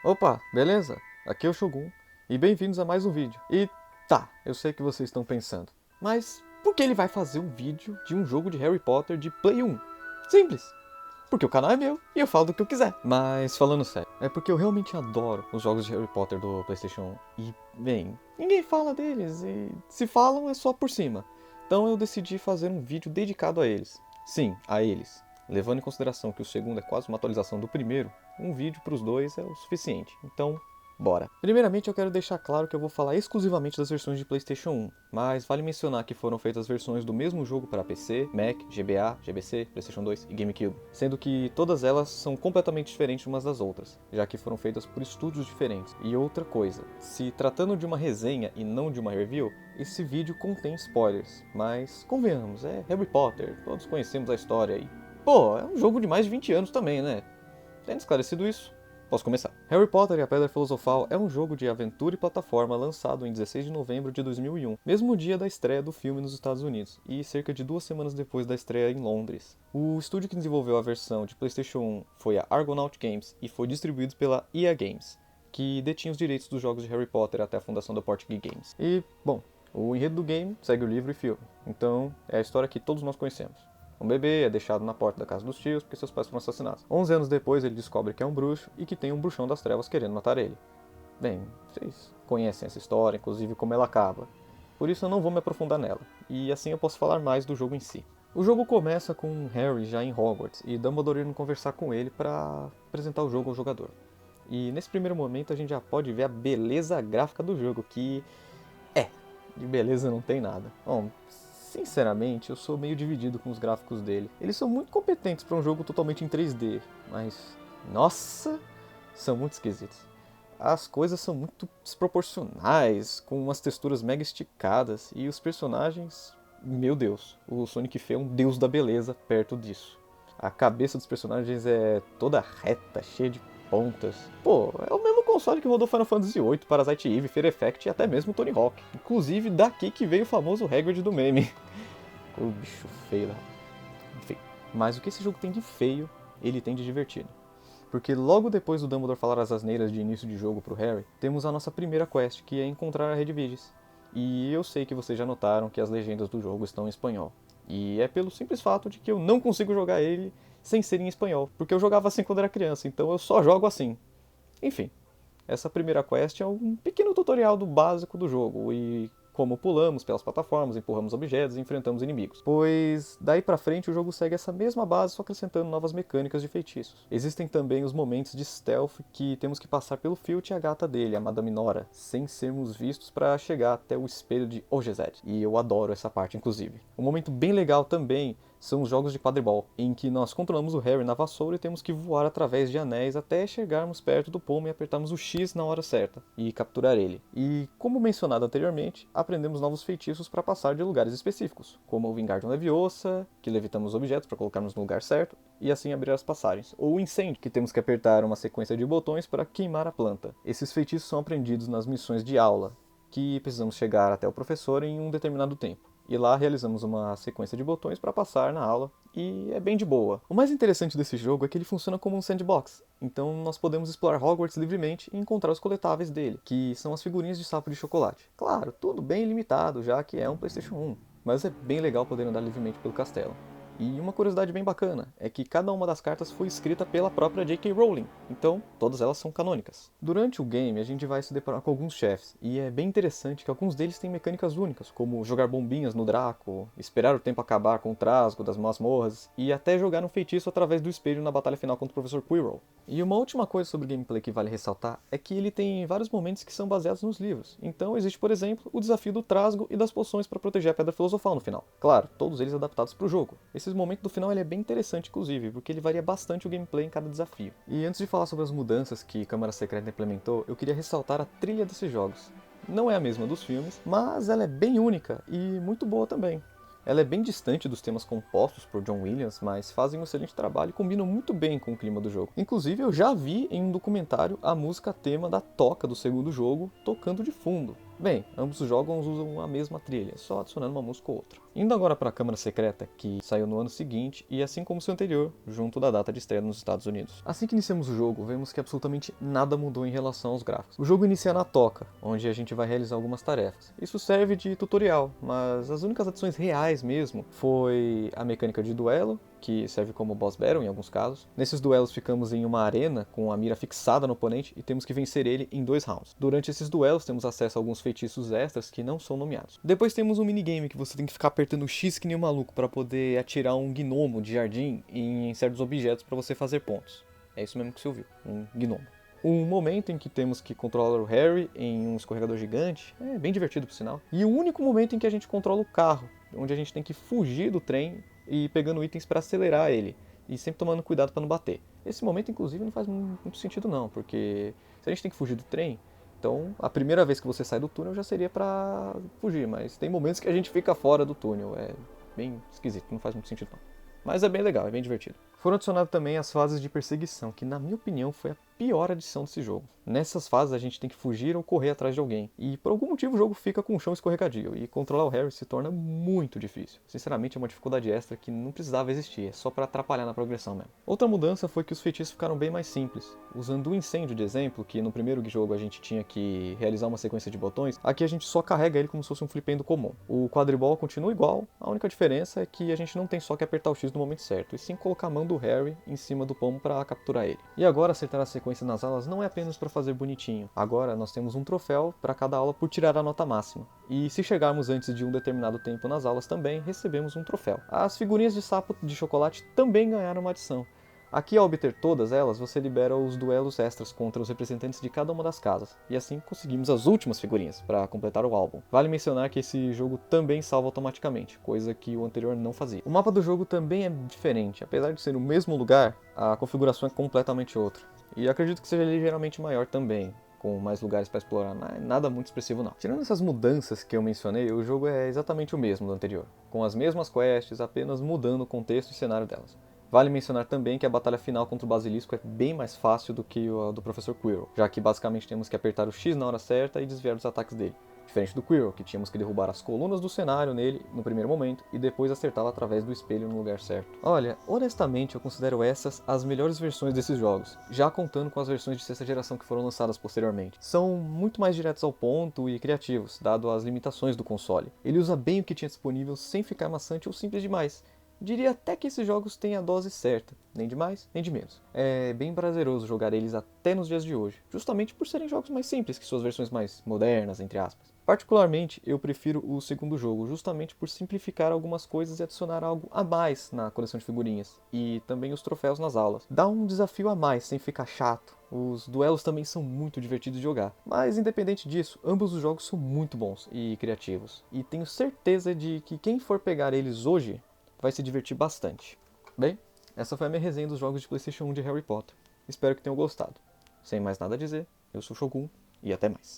Opa, beleza? Aqui é o Shogun e bem-vindos a mais um vídeo. E tá, eu sei que vocês estão pensando, mas por que ele vai fazer um vídeo de um jogo de Harry Potter de Play 1? Simples, porque o canal é meu e eu falo do que eu quiser. Mas falando sério, é porque eu realmente adoro os jogos de Harry Potter do PlayStation 1 e, bem, ninguém fala deles e se falam é só por cima. Então eu decidi fazer um vídeo dedicado a eles. Sim, a eles. Levando em consideração que o segundo é quase uma atualização do primeiro, um vídeo para os dois é o suficiente. Então, bora! Primeiramente eu quero deixar claro que eu vou falar exclusivamente das versões de PlayStation 1, mas vale mencionar que foram feitas versões do mesmo jogo para PC, Mac, GBA, GBC, PlayStation 2 e GameCube, sendo que todas elas são completamente diferentes umas das outras, já que foram feitas por estúdios diferentes. E outra coisa, se tratando de uma resenha e não de uma review, esse vídeo contém spoilers, mas convenhamos, é Harry Potter, todos conhecemos a história e, pô, é um jogo de mais de 20 anos também, né? Tendo esclarecido isso, posso começar. Harry Potter e a Pedra Filosofal é um jogo de aventura e plataforma lançado em 16 de novembro de 2001, mesmo dia da estreia do filme nos Estados Unidos, e cerca de 2 semanas depois da estreia em Londres. O estúdio que desenvolveu a versão de PlayStation 1 foi a Argonaut Games e foi distribuído pela EA Games, que detinha os direitos dos jogos de Harry Potter até a fundação da Portkey Games. E, bom, o enredo do game segue o livro e filme, então é a história que todos nós conhecemos. Um bebê é deixado na porta da casa dos tios porque seus pais foram assassinados. 11 anos depois, ele descobre que é um bruxo e que tem um bruxão das trevas querendo matar ele. Bem, vocês conhecem essa história, inclusive como ela acaba. Por isso eu não vou me aprofundar nela, e assim eu posso falar mais do jogo em si. O jogo começa com Harry já em Hogwarts e Dumbledore indo conversar com ele para apresentar o jogo ao jogador. E nesse primeiro momento a gente já pode ver a beleza gráfica do jogo, que de beleza não tem nada. Bom, sinceramente, eu sou meio dividido com os gráficos dele. Eles são muito competentes para um jogo totalmente em 3D, mas nossa, são muito esquisitos. As coisas são muito desproporcionais, com umas texturas mega esticadas, e os personagens, meu Deus, o Sonic Fê é um deus da beleza perto disso. A cabeça dos personagens é toda reta, cheia de pontas. Pô, é o mesmo console que rodou Final Fantasy VIII, Parasite Eve, Fear Effect e até mesmo Tony Hawk. Inclusive daqui que veio o famoso Hagrid do meme. O bicho feio lá. Enfim, mas o que esse jogo tem de feio, ele tem de divertido. Porque logo depois do Dumbledore falar as asneiras de início de jogo pro Harry, temos a nossa primeira quest, que é encontrar a Redviges. E eu sei que vocês já notaram que as legendas do jogo estão em espanhol. E é pelo simples fato de que eu não consigo jogar ele sem ser em espanhol, porque eu jogava assim quando era criança, então eu só jogo assim. Enfim, essa primeira quest é um pequeno tutorial do básico do jogo e como pulamos pelas plataformas, empurramos objetos e enfrentamos inimigos. Pois daí pra frente o jogo segue essa mesma base, só acrescentando novas mecânicas de feitiços. Existem também os momentos de stealth que temos que passar pelo Filch e a gata dele, a Madame Nora, sem sermos vistos para chegar até o espelho de Ogezed. E eu adoro essa parte, inclusive. Um momento bem legal também são os jogos de quadribol, em que nós controlamos o Harry na vassoura e temos que voar através de anéis até chegarmos perto do pomo e apertarmos o X na hora certa e capturar ele. E, como mencionado anteriormente, aprendemos novos feitiços para passar de lugares específicos, como o Wingardium Leviosa, que levitamos objetos para colocarmos no lugar certo, e assim abrir as passagens, ou o Incêndio, que temos que apertar uma sequência de botões para queimar a planta. Esses feitiços são aprendidos nas missões de aula, que precisamos chegar até o professor em um determinado tempo. E lá realizamos uma sequência de botões para passar na aula, e é bem de boa. O mais interessante desse jogo é que ele funciona como um sandbox, então nós podemos explorar Hogwarts livremente e encontrar os coletáveis dele, que são as figurinhas de sapo de chocolate. Claro, tudo bem limitado, já que é um PlayStation 1, mas é bem legal poder andar livremente pelo castelo. E uma curiosidade bem bacana é que cada uma das cartas foi escrita pela própria J.K. Rowling, então todas elas são canônicas. Durante o game a gente vai se deparar com alguns chefes, e é bem interessante que alguns deles têm mecânicas únicas, como jogar bombinhas no Draco, esperar o tempo acabar com o trasgo das masmorras, e até jogar um feitiço através do espelho na batalha final contra o Professor Quirrell. E uma última coisa sobre o gameplay que vale ressaltar é que ele tem vários momentos que são baseados nos livros. Então existe, por exemplo, o desafio do trasgo e das poções para proteger a Pedra Filosofal no final. Claro, todos eles adaptados para o jogo. Esse momento do final ele é bem interessante, inclusive, porque ele varia bastante o gameplay em cada desafio. E antes de falar sobre as mudanças que Câmara Secreta implementou, eu queria ressaltar a trilha desses jogos. Não é a mesma dos filmes, mas ela é bem única e muito boa também. Ela é bem distante dos temas compostos por John Williams, mas fazem um excelente trabalho e combinam muito bem com o clima do jogo. Inclusive, eu já vi em um documentário a música tema da toca do segundo jogo tocando de fundo. Bem, ambos os jogos usam a mesma trilha, só adicionando uma música ou outra. Indo agora para a Câmara Secreta, que saiu no ano seguinte e assim como seu anterior, junto da data de estreia nos Estados Unidos. Assim que iniciamos o jogo, vemos que absolutamente nada mudou em relação aos gráficos. O jogo inicia na toca, onde a gente vai realizar algumas tarefas. Isso serve de tutorial, mas as únicas adições reais mesmo foi a mecânica de duelo, que serve como boss battle em alguns casos. Nesses duelos ficamos em uma arena com a mira fixada no oponente e temos que vencer ele em 2 rounds. Durante esses duelos temos acesso a alguns feitiços extras que não são nomeados. Depois temos um minigame que você tem que ficar apertando X que nem um maluco para poder atirar um gnomo de jardim em certos objetos para você fazer pontos. É isso mesmo que você ouviu, um gnomo. Um momento em que temos que controlar o Harry em um escorregador gigante, é bem divertido por sinal. E o único momento em que a gente controla o carro, onde a gente tem que fugir do trem e pegando itens para acelerar ele, e sempre tomando cuidado para não bater. Esse momento, inclusive, não faz muito sentido não, porque se a gente tem que fugir do trem, então a primeira vez que você sai do túnel já seria para fugir, mas tem momentos que a gente fica fora do túnel, é bem esquisito, não faz muito sentido não. Mas é bem legal, é bem divertido. Foram adicionadas também as fases de perseguição, que na minha opinião foi a pior adição desse jogo. Nessas fases a gente tem que fugir ou correr atrás de alguém, e por algum motivo o jogo fica com o chão escorregadio, e controlar o Harry se torna muito difícil. Sinceramente é uma dificuldade extra que não precisava existir, é só para atrapalhar na progressão mesmo. Outra mudança foi que os feitiços ficaram bem mais simples. Usando o incêndio de exemplo, que no primeiro jogo a gente tinha que realizar uma sequência de botões, aqui a gente só carrega ele como se fosse um flipendo comum. O quadribol continua igual, a única diferença é que a gente não tem só que apertar o X no momento certo, e sim colocar a mão do Harry em cima do pomo para capturar ele. E agora acertar a sequência nas aulas não é apenas para fazer bonitinho. Agora nós temos um troféu para cada aula por tirar a nota máxima. E se chegarmos antes de um determinado tempo nas aulas também, recebemos um troféu. As figurinhas de sapo de chocolate também ganharam uma adição. Aqui, ao obter todas elas, você libera os duelos extras contra os representantes de cada uma das casas, e assim conseguimos as últimas figurinhas para completar o álbum. Vale mencionar que esse jogo também salva automaticamente, coisa que o anterior não fazia. O mapa do jogo também é diferente, apesar de ser o mesmo lugar, a configuração é completamente outra. E acredito que seja ligeiramente maior também, com mais lugares para explorar, mas nada muito expressivo não. Tirando essas mudanças que eu mencionei, o jogo é exatamente o mesmo do anterior, com as mesmas quests, apenas mudando o contexto e cenário delas. Vale mencionar também que a batalha final contra o Basilisco é bem mais fácil do que a do Professor Quirrell, já que basicamente temos que apertar o X na hora certa e desviar dos ataques dele. Diferente do Quirrell, que tínhamos que derrubar as colunas do cenário nele no primeiro momento e depois acertá-lo através do espelho no lugar certo. Olha, honestamente eu considero essas as melhores versões desses jogos, já contando com as versões de sexta geração que foram lançadas posteriormente. São muito mais diretos ao ponto e criativos, dado as limitações do console. Ele usa bem o que tinha disponível sem ficar maçante ou simples demais. Diria até que esses jogos têm a dose certa, nem de mais, nem de menos. É bem prazeroso jogar eles até nos dias de hoje, justamente por serem jogos mais simples que suas versões mais modernas, entre aspas. Particularmente, eu prefiro o segundo jogo, justamente por simplificar algumas coisas e adicionar algo a mais na coleção de figurinhas, e também os troféus nas aulas. Dá um desafio a mais, sem ficar chato. Os duelos também são muito divertidos de jogar, mas independente disso, ambos os jogos são muito bons e criativos, e tenho certeza de que quem for pegar eles hoje vai se divertir bastante. Bem, essa foi a minha resenha dos jogos de PlayStation 1 de Harry Potter. Espero que tenham gostado. Sem mais nada a dizer, eu sou o Shogun e até mais.